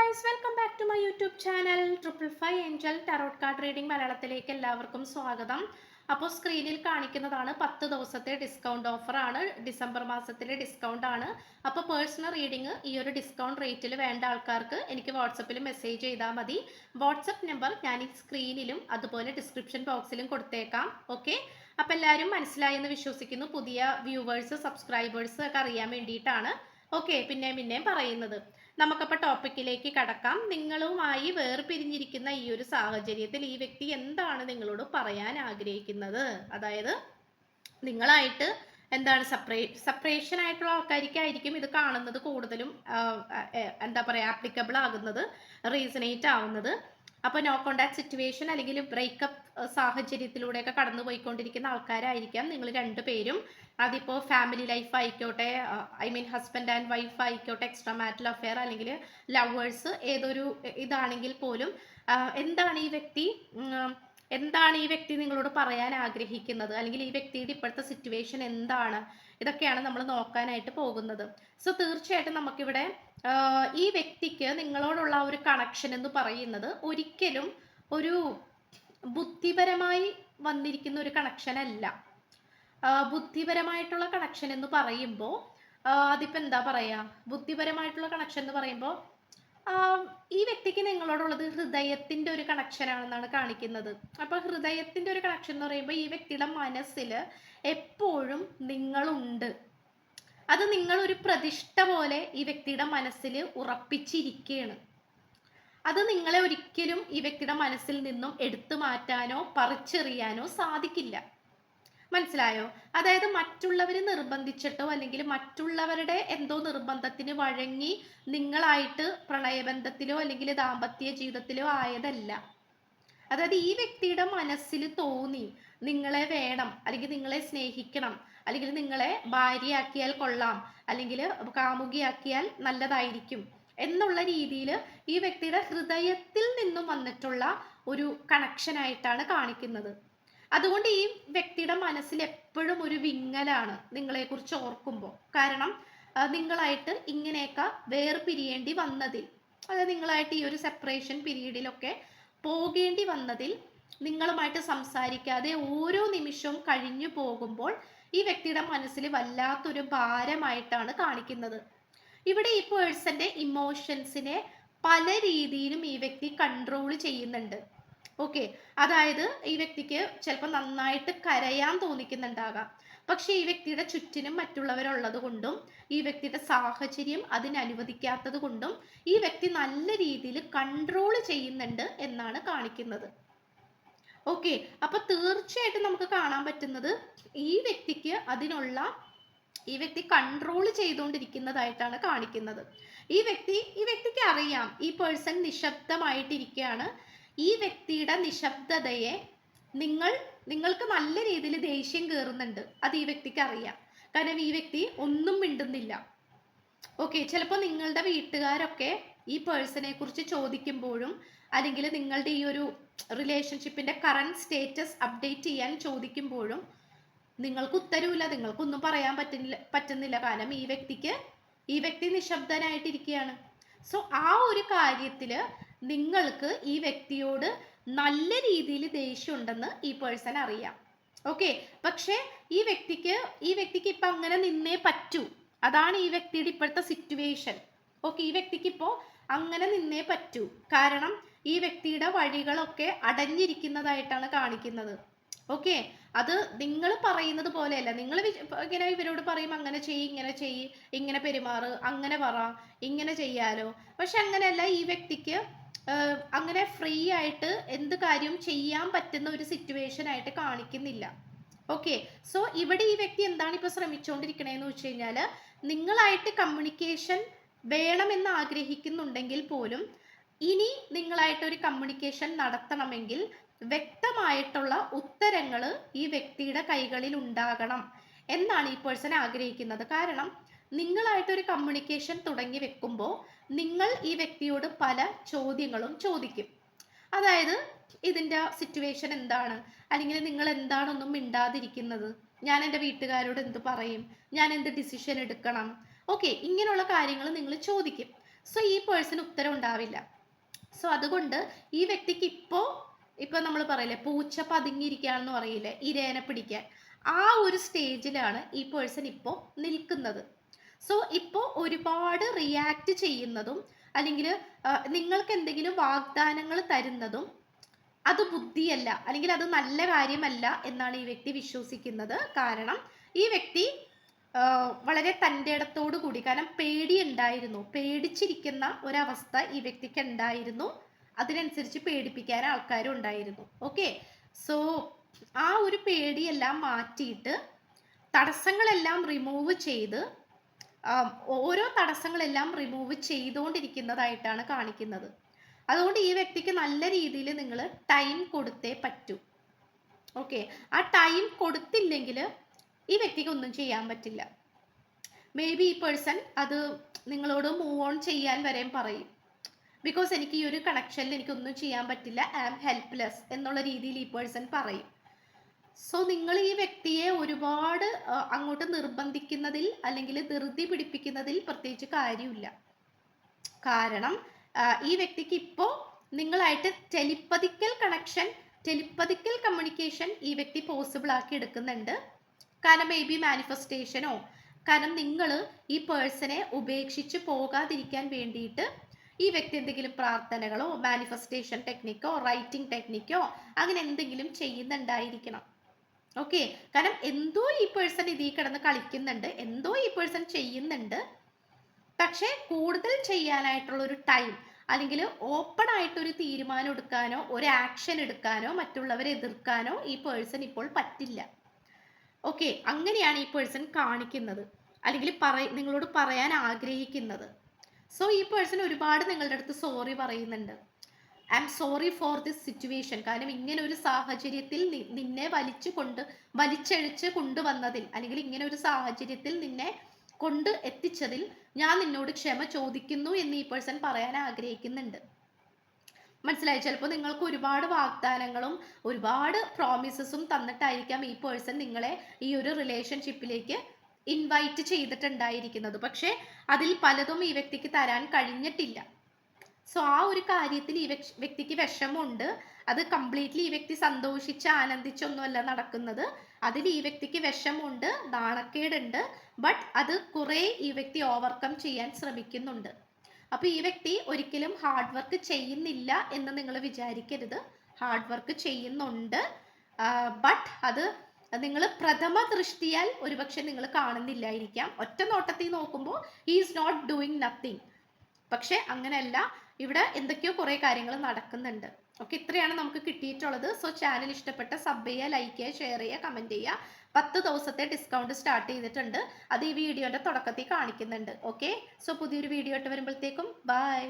Guys, welcome back to my YouTube channel triple five angel tarot card reading മലയാളത്തിലേക്ക് എല്ലാവർക്കും സ്വാഗതം. അപ്പോൾ സ്ക്രീനിൽ കാണിക്കുന്നതാണ് 10 ദിവസത്തെ ഡിസ്കൗണ്ട് ഓഫറാണ്. ഡിസംബർ മാസത്തിലെ ഡിസ്കൗണ്ട് ആണ്. അപ്പോൾ പേഴ്സണൽ റീഡിംഗ് ഈ ഒരു ഡിസ്കൗണ്ട് റേറ്റിൽ വേണ്ട ആൾക്കാർക്ക് എനിക്ക് വാട്സപ്പിൽ മെസ്സേജ് ചെയ്താൽ മതി. വാട്സപ്പ് നമ്പർ ഞാൻ ഈ സ്ക്രീനിലും അതുപോലെ ഡിസ്ക്രിപ്ഷൻ ബോക്സിലും കൊടുത്തേക്കാം. ഓക്കെ, അപ്പോൾ എല്ലാവരും മനസ്സിലായി എന്ന് വിശ്വസിക്കുന്നു. പുതിയ വ്യൂവേഴ്സ് സബ്സ്ക്രൈബേഴ്സ് ഒക്കെ അറിയാൻ വേണ്ടിയിട്ടാണ്. ഓക്കെ, പിന്നെയും പറയുന്നത്. നമുക്കപ്പോൾ ടോപ്പിക്കിലേക്ക് കടക്കാം. നിങ്ങളുമായി വേർപിരിഞ്ഞിരിക്കുന്ന ഈ ഒരു സാഹചര്യത്തിൽ ഈ വ്യക്തി എന്താണ് നിങ്ങളോട് പറയാൻ ആഗ്രഹിക്കുന്നത്? അതായത് നിങ്ങളായിട്ട് എന്താണ് സെപ്പറേഷൻ ആയിട്ടുള്ള ആൾക്കാർക്കായിരിക്കും ഇത് കാണുന്നത് കൂടുതലും എന്താ പറയുക ആപ്ലിക്കബിൾ ആകുന്നത്, റീസണേറ്റ് ആവുന്നത്. അപ്പോൾ നോ കോണ്ടാക്ട് സിറ്റുവേഷൻ അല്ലെങ്കിൽ ബ്രേക്കപ്പ് സാഹചര്യത്തിലൂടെയൊക്കെ കടന്നു പോയിക്കൊണ്ടിരിക്കുന്ന ആൾക്കാരായിരിക്കാം നിങ്ങൾ രണ്ടുപേരും. അതിപ്പോൾ ഫാമിലി ലൈഫ് ആയിക്കോട്ടെ, ഹസ്ബൻഡ് ആൻഡ് വൈഫ് ആയിക്കോട്ടെ, എക്സ്ട്രാ മാരിറ്റൽ അഫെയർ അല്ലെങ്കിൽ ലവേഴ്സ്, ഏതൊരു ഇതാണെങ്കിൽ പോലും എന്താണ് ഈ വ്യക്തി നിങ്ങളോട് പറയാൻ ആഗ്രഹിക്കുന്നത്, അല്ലെങ്കിൽ ഈ വ്യക്തിയുടെ ഇപ്പോഴത്തെ സിറ്റുവേഷൻ എന്താണ്, ഇതൊക്കെയാണ് നമ്മൾ നോക്കാനായിട്ട് പോകുന്നത്. സോ തീർച്ചയായിട്ടും നമുക്കിവിടെ ഈ വ്യക്തിക്ക് നിങ്ങളോടുള്ള ഒരു കണക്ഷൻ എന്ന് പറയുന്നത് ഒരിക്കലും ഒരു ബുദ്ധിപരമായി വന്നിരിക്കുന്ന ഒരു കണക്ഷൻ അല്ല. ബുദ്ധിപരമായിട്ടുള്ള കണക്ഷൻ എന്ന് പറയുമ്പോൾ അതിപ്പോൾ എന്താ പറയുക, ബുദ്ധിപരമായിട്ടുള്ള കണക്ഷൻ എന്ന് പറയുമ്പോൾ ഈ വ്യക്തിക്ക് നിങ്ങളോടുള്ളത് ഹൃദയത്തിൻ്റെ ഒരു കണക്ഷൻ ആണെന്നാണ് കാണിക്കുന്നത്. അപ്പോൾ ഹൃദയത്തിൻ്റെ ഒരു കണക്ഷൻ എന്ന് പറയുമ്പോൾ ഈ വ്യക്തിയുടെ മനസ്സിൽ എപ്പോഴും നിങ്ങളുണ്ട്. അത് നിങ്ങളൊരു പ്രതിഷ്ഠ പോലെ ഈ വ്യക്തിയുടെ മനസ്സിൽ ഉറപ്പിച്ചിരിക്കുകയാണ്. അത് നിങ്ങളെ ഒരിക്കലും ഈ വ്യക്തിയുടെ മനസ്സിൽ നിന്നും എടുത്തു മാറ്റാനോ പറിച്ചെറിയാനോ സാധിക്കില്ല. മനസ്സിലായോ? അതായത് മറ്റുള്ളവർ നിർബന്ധിച്ചിട്ടോ അല്ലെങ്കിൽ മറ്റുള്ളവരുടെ എന്തോ നിർബന്ധത്തിന് വഴങ്ങി നിങ്ങളായിട്ട് പ്രണയബന്ധത്തിലോ അല്ലെങ്കിൽ ദാമ്പത്യ ജീവിതത്തിലോ ആയതല്ല. അതായത് ഈ വ്യക്തിയുടെ മനസ്സിൽ തോന്നി നിങ്ങളെ വേണം, അല്ലെങ്കിൽ നിങ്ങളെ സ്നേഹിക്കണം, അല്ലെങ്കിൽ നിങ്ങളെ ഭാര്യയാക്കിയാൽ കൊള്ളാം, അല്ലെങ്കിൽ കാമുകിയാക്കിയാൽ നല്ലതായിരിക്കും എന്നുള്ള രീതിയിൽ ഈ വ്യക്തിയുടെ ഹൃദയത്തിൽ നിന്നും വന്നിട്ടുള്ള ഒരു കണക്ഷനായിട്ടാണ് കാണിക്കുന്നത്. അതുകൊണ്ട് ഈ വ്യക്തിയുടെ മനസ്സിൽ എപ്പോഴും ഒരു വിങ്ങലാണ് നിങ്ങളെക്കുറിച്ച് ഓർക്കുമ്പോൾ. കാരണം നിങ്ങളായിട്ട് ഇങ്ങനെയൊക്കെ വേർപിരിയേണ്ടി വന്നതിൽ, അതായത് നിങ്ങളായിട്ട് ഈ ഒരു സെപ്പറേഷൻ പീരീഡിലൊക്കെ പോകേണ്ടി വന്നതിൽ, നിങ്ങളുമായിട്ട് സംസാരിക്കാതെ ഓരോ നിമിഷവും കഴിഞ്ഞു പോകുമ്പോൾ ഈ വ്യക്തിയുടെ മനസ്സിൽ വല്ലാത്തൊരു ഭാരമായിട്ടാണ് കാണിക്കുന്നത്. ഇവിടെ ഈ പേഴ്സന്റെ ഇമോഷൻസിനെ പല രീതിയിലും ഈ വ്യക്തി കൺട്രോൾ ചെയ്യുന്നുണ്ട്. ഓക്കെ, അതായത് ഈ വ്യക്തിക്ക് ചിലപ്പോൾ നന്നായിട്ട് കരയാൻ തോന്നിക്കുന്നുണ്ടാകാം. പക്ഷെ ഈ വ്യക്തിയുടെ ചുറ്റിനും മറ്റുള്ളവരുള്ളത് കൊണ്ടും ഈ വ്യക്തിയുടെ സാഹചര്യം അതിനനുവദിക്കാത്തത് കൊണ്ടും ഈ വ്യക്തി നല്ല രീതിയിൽ കൺട്രോൾ ചെയ്യുന്നുണ്ട് എന്നാണ് കാണിക്കുന്നത്. ഓക്കെ, അപ്പൊ തീർച്ചയായിട്ടും നമുക്ക് കാണാൻ പറ്റുന്നത് ഈ വ്യക്തി കൺട്രോൾ ചെയ്തുകൊണ്ടിരിക്കുന്നതായിട്ടാണ് കാണിക്കുന്നത്. ഈ വ്യക്തിക്ക് അറിയാം ഈ പേഴ്സൺ നിശബ്ദമായിട്ടിരിക്കുകയാണ്. ഈ വ്യക്തിയുടെ നിശബ്ദതയെ നിങ്ങൾക്ക് നല്ല രീതിയിൽ ദേഷ്യം കയറുന്നുണ്ട്. അത് ഈ വ്യക്തിക്ക് അറിയാം. കാരണം ഈ വ്യക്തി ഒന്നും മിണ്ടുന്നില്ല. ഓക്കെ, ചിലപ്പോൾ നിങ്ങളുടെ വീട്ടുകാരൊക്കെ ഈ പേഴ്സണെ കുറിച്ച് ചോദിക്കുമ്പോഴും അല്ലെങ്കിൽ നിങ്ങളുടെ ഈ ഒരു റിലേഷൻഷിപ്പിന്റെ കറന്റ് സ്റ്റേറ്റസ് അപ്ഡേറ്റ് ചെയ്യാൻ ചോദിക്കുമ്പോഴും നിങ്ങൾക്ക് ഉത്തരവില്ല, നിങ്ങൾക്കൊന്നും പറയാൻ പറ്റുന്നില്ല. കാരണം ഈ വ്യക്തി നിശബ്ദനായിട്ടിരിക്കുകയാണ്. സോ ആ ഒരു കാര്യത്തിൽ നിങ്ങൾക്ക് ഈ വ്യക്തിയോട് നല്ല രീതിയിൽ ദേഷ്യം ഉണ്ടെന്ന് ഈ പേഴ്സൺ അറിയാം. ഓക്കെ, പക്ഷേ ഈ വ്യക്തിക്ക് ഇപ്പം അങ്ങനെ നിന്നേ പറ്റൂ. അതാണ് ഈ വ്യക്തിയുടെ ഇപ്പോഴത്തെ സിറ്റുവേഷൻ. ഓക്കെ, ഈ വ്യക്തിക്ക് ഇപ്പോൾ അങ്ങനെ നിന്നേ പറ്റൂ. കാരണം ഈ വ്യക്തിയുടെ വഴികളൊക്കെ അടഞ്ഞിരിക്കുന്നതായിട്ടാണ് കാണിക്കുന്നത്. ഓക്കെ, അത് നിങ്ങൾ പറയുന്നത് പോലെയല്ല. നിങ്ങൾ ഇങ്ങനെ ഇവരോട് പറയും അങ്ങനെ ചെയ്യ്, ഇങ്ങനെ ചെയ്യ്, ഇങ്ങനെ പെരുമാറ്, അങ്ങനെ പറ, ഇങ്ങനെ ചെയ്യാലോ. പക്ഷെ അങ്ങനെയല്ല, ഈ വ്യക്തിക്ക് അങ്ങനെ ഫ്രീ ആയിട്ട് എന്ത് കാര്യവും ചെയ്യാൻ പറ്റുന്ന ഒരു സിറ്റുവേഷൻ ആയിട്ട് കാണിക്കുന്നില്ല. ഓക്കെ, സോ ഇവിടെ ഈ വ്യക്തി എന്താണ് ഇപ്പോൾ ശ്രമിച്ചുകൊണ്ടിരിക്കണേന്ന് വെച്ച് കഴിഞ്ഞാൽ, നിങ്ങളായിട്ട് കമ്മ്യൂണിക്കേഷൻ വേണമെന്ന് ആഗ്രഹിക്കുന്നുണ്ടെങ്കിൽ പോലും ഇനി നിങ്ങളായിട്ടൊരു കമ്മ്യൂണിക്കേഷൻ നടത്തണമെങ്കിൽ വ്യക്തമായിട്ടുള്ള ഉത്തരങ്ങൾ ഈ വ്യക്തിയുടെ കൈകളിൽ ഉണ്ടാകണം എന്നാണ് ഈ പേഴ്സൺ ആഗ്രഹിക്കുന്നത്. കാരണം നിങ്ങളായിട്ടൊരു കമ്മ്യൂണിക്കേഷൻ തുടങ്ങി വെക്കുമ്പോൾ നിങ്ങൾ ഈ വ്യക്തിയോട് പല ചോദ്യങ്ങളും ചോദിക്കും. അതായത് ഇതിൻ്റെ സിറ്റുവേഷൻ എന്താണ്, അല്ലെങ്കിൽ നിങ്ങൾ എന്താണൊന്നും മിണ്ടാതിരിക്കുന്നത്, ഞാൻ എൻ്റെ വീട്ടുകാരോട് എന്ത് പറയും, ഞാൻ എന്ത് ഡിസിഷൻ എടുക്കണം, ഓക്കെ, ഇങ്ങനെയുള്ള കാര്യങ്ങൾ നിങ്ങൾ ചോദിക്കും. സോ ഈ പേഴ്സൺ ഉത്തരം ഉണ്ടാവില്ല. സോ അതുകൊണ്ട് ഈ വ്യക്തിക്ക് ഇപ്പൊ നമ്മൾ പറയില്ലേ പൂച്ച പതുങ്ങിയിരിക്കുകയാണെന്ന് പറയില്ലേ ഇരേനെ പിടിക്കാൻ, ആ ഒരു സ്റ്റേജിലാണ് ഈ പേഴ്സൺ ഇപ്പോൾ നിൽക്കുന്നത്. സോ ഇപ്പോൾ ഒരുപാട് റിയാക്ട് ചെയ്യുന്നതും അല്ലെങ്കിൽ നിങ്ങൾക്ക് എന്തെങ്കിലും വാഗ്ദാനങ്ങൾ തരുന്നതും അത് ബുദ്ധിയല്ല, അല്ലെങ്കിൽ അത് നല്ല കാര്യമല്ല എന്നാണ് ഈ വ്യക്തി വിശ്വസിക്കുന്നത്. കാരണം ഈ വ്യക്തി വളരെ തൻ്റെ ഇടത്തോടു കൂടി, കാരണം പേടിയുണ്ടായിരുന്നു, പേടിച്ചിരിക്കുന്ന ഒരവസ്ഥ ഈ വ്യക്തിക്ക് ഉണ്ടായിരുന്നു, അതിനനുസരിച്ച് പേടിപ്പിക്കാൻ ആൾക്കാരും ഉണ്ടായിരുന്നു. ഓക്കെ, സോ ആ ഒരു പേടിയെല്ലാം മാറ്റിയിട്ട് തടസ്സങ്ങളെല്ലാം റിമൂവ് ചെയ്ത് ഓരോ തടസ്സങ്ങളെല്ലാം റിമൂവ് ചെയ്തുകൊണ്ടിരിക്കുന്നതായിട്ടാണ് കാണിക്കുന്നത്. അതുകൊണ്ട് ഈ വ്യക്തിക്ക് നല്ല രീതിയിൽ നിങ്ങൾ ടൈം കൊടുത്തേ പറ്റൂ. ഓക്കെ, ആ ടൈം കൊടുത്തില്ലെങ്കിൽ ഈ വ്യക്തിക്ക് ഒന്നും ചെയ്യാൻ പറ്റില്ല. മേ ബി ഈ പേഴ്സൺ അത് നിങ്ങളോട് മൂവ് ഓൺ ചെയ്യാൻ വരെ പറയും. ബിക്കോസ് എനിക്ക് ഈ ഒരു കണക്ഷനിൽ എനിക്കൊന്നും ചെയ്യാൻ പറ്റില്ല, ഐ ആം ഹെൽപ്ലെസ് എന്നുള്ള രീതിയിൽ ഈ പേഴ്സൺ പറയും. സോ നിങ്ങൾ ഈ വ്യക്തിയെ ഒരുപാട് അങ്ങോട്ട് നിർബന്ധിക്കുന്നതിൽ അല്ലെങ്കിൽ ധൃതി പിടിപ്പിക്കുന്നതിൽ പ്രത്യേകിച്ച് കാര്യമില്ല. കാരണം ഈ വ്യക്തിക്ക് ഇപ്പോൾ നിങ്ങളായിട്ട് ടെലിപ്പതിക്കൽ കണക്ഷൻ, ടെലിപ്പതിക്കൽ കമ്മ്യൂണിക്കേഷൻ ഈ വ്യക്തി പോസിബിൾ ആക്കി എടുക്കുന്നുണ്ട്. കാരണം മേ ബി മാനിഫെസ്റ്റേഷനോ, കാരണം നിങ്ങൾ ഈ പേഴ്സണെ ഉപേക്ഷിച്ച് പോകാതിരിക്കാൻ വേണ്ടിയിട്ട് ഈ വ്യക്തി എന്തെങ്കിലും പ്രാർത്ഥനകളോ മാനിഫെസ്റ്റേഷൻ ടെക്നിക്കോ റൈറ്റിംഗ് ടെക്നിക്കോ അങ്ങനെ എന്തെങ്കിലും ചെയ്യുന്നുണ്ടായിരിക്കണം. ഓക്കെ, കാരണം എന്തോ ഈ പേഴ്സൺ ഇതിൽ കിടന്ന് കളിക്കുന്നുണ്ട്, എന്തോ ഈ പേഴ്സൺ ചെയ്യുന്നുണ്ട്. പക്ഷേ കൂടുതൽ ചെയ്യാനായിട്ടുള്ള ഒരു ടൈം അല്ലെങ്കിൽ ഓപ്പൺ ആയിട്ടൊരു തീരുമാനം എടുക്കാനോ ഒരു ആക്ഷൻ എടുക്കാനോ മറ്റുള്ളവരെ എതിർക്കാനോ ഈ പേഴ്സൺ ഇപ്പോൾ പറ്റില്ല. ഓക്കെ, അങ്ങനെയാണ് ഈ പേഴ്സൺ കാണിക്കുന്നത്, അല്ലെങ്കിൽ നിങ്ങളോട് പറയാൻ ആഗ്രഹിക്കുന്നത്. സോ ഈ പേഴ്സൺ ഒരുപാട് നിങ്ങളുടെ അടുത്ത് സോറി പറയുന്നുണ്ട്. I am sorry for this situation. കാരണം ഇങ്ങനെ ഒരു സാഹചര്യത്തിൽ നിന്നെ വലിച്ചഴിച്ച് കൊണ്ടുവന്നതിൽ, അല്ലെങ്കിൽ ഇങ്ങനെ ഒരു സാഹചര്യത്തിൽ നിന്നെ കൊണ്ട് എത്തിച്ചതിൽ ഞാൻ നിന്നോട് ക്ഷമ ചോദിക്കുന്നു എന്ന് ഈ പേഴ്സൺ പറയാൻ ആഗ്രഹിക്കുന്നുണ്ട്. മനസ്സിലായി? ചിലപ്പോൾ നിങ്ങൾക്ക് ഒരുപാട് വാഗ്ദാനങ്ങളും ഒരുപാട് പ്രോമിസസും തന്നിട്ടായിരിക്കാം ഈ പേഴ്സൺ നിങ്ങളെ ഈ ഒരു റിലേഷൻഷിപ്പിലേക്ക് ഇൻവൈറ്റ് ചെയ്തിട്ടുണ്ടായിരിക്കുന്നത്. പക്ഷെ അതിൽ പലതും ഈ വ്യക്തിക്ക് തരാൻ കഴിഞ്ഞിട്ടില്ല. സോ ആ ഒരു കാര്യത്തിൽ ഈ വ്യക്തിക്ക് വിഷമമുണ്ട്. അത് കംപ്ലീറ്റ്ലി ഈ വ്യക്തി സന്തോഷിച്ച് ആനന്ദിച്ചൊന്നുമല്ല നടക്കുന്നത്. അതിൽ ഈ വ്യക്തിക്ക് വിഷമമുണ്ട്, നാണക്കേടുണ്ട്. ബട്ട് അത് കുറെ ഈ വ്യക്തി ഓവർകം ചെയ്യാൻ ശ്രമിക്കുന്നുണ്ട്. അപ്പൊ ഈ വ്യക്തി ഒരിക്കലും ഹാർഡ് വർക്ക് ചെയ്യുന്നില്ല എന്ന് നിങ്ങൾ വിചാരിക്കരുത്. ഹാർഡ് വർക്ക് ചെയ്യുന്നുണ്ട്. ബട്ട് അത് നിങ്ങൾ പ്രഥമ ദൃഷ്ടിയാൽ ഒരുപക്ഷെ നിങ്ങൾ കാണുന്നില്ലായിരിക്കാം. ഒറ്റ നോട്ടത്തിൽ നോക്കുമ്പോൾ he is not doing nothing. പക്ഷെ അങ്ങനെയല്ല, ഇവിടെ എന്തൊക്കെയോ കുറെ കാര്യങ്ങൾ നടക്കുന്നുണ്ട്. ഓക്കെ, ഇത്രയാണ് നമുക്ക് കിട്ടിയിട്ടുള്ളത്. സോ ചാനൽ ഇഷ്ടപ്പെട്ട സബ് ചെയ്യുക, ലൈക്ക് ചെയ്യുക, ഷെയർ ചെയ്യുക, കമന്റ് ചെയ്യുക. 10 ദിവസത്തെ ഡിസ്കൗണ്ട് സ്റ്റാർട്ട് ചെയ്തിട്ടുണ്ട്. അത് ഈ വീഡിയോന്റെ തുടക്കത്തിൽ കാണിക്കുന്നുണ്ട്. ഓക്കെ, സോ പുതിയൊരു വീഡിയോ ആയിട്ട് വരുമ്പോഴത്തേക്കും ബൈ.